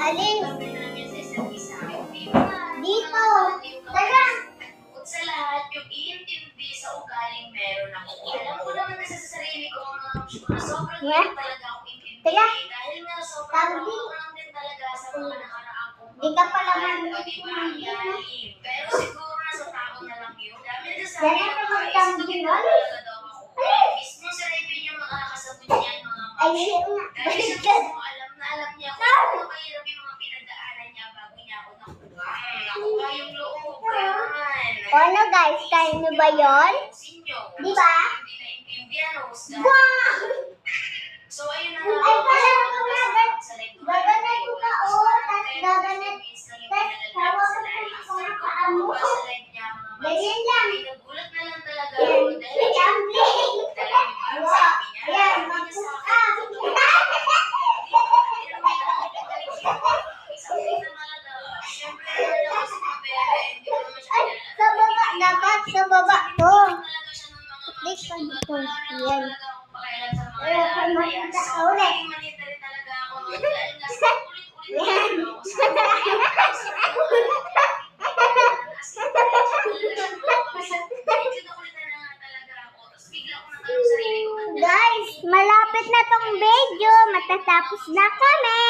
Alin? Sabi namin sa isa't isa, hindi ba? Dito. Tara. Bukod sa lahat, yung iintindi sa ugaling meron ako. Alam ko naman kasi sa sarili ko, na sobrang hirap talaga akong intindi. Tara. Dahil nga sobrang Tawag trauma ko lang din talaga sa mga nakaraang kong Di ka pala pagmamahal. man- O, di ba, ang lalim. Pero siguro nasa tao na lang yun. Dami na sa Yan akin, ang nakakais tamang na din tamang talaga daw ako. Mismo sa review niyo makakasagot niyan, mga Ay, mami. yun nga. Dahil siya mismo alam na alam niya kung ano mahirap yung mga pinagdaanan niya bago niya ako nakuha. Nakuha yung loob. Kaya naman. O ano guys, kaya nyo ba yun? Di ba? Hindi naintindihan, husga. Wow! So, ayun na Ay, nga. pala ko gaganay ko ka o, tas gaganay. Tas hawakan ko sa paa mo. Ganyan lang. Nagulat na lang talaga Yan. ako dahil Gambling. Wow. Yan, magpuka. Ay, sa baba. Dapat sa baba ko. Click pa dito. Yan. Wala pa makita ka ulit. Yan. Guys, malapit na tong video. Matatapos na kami.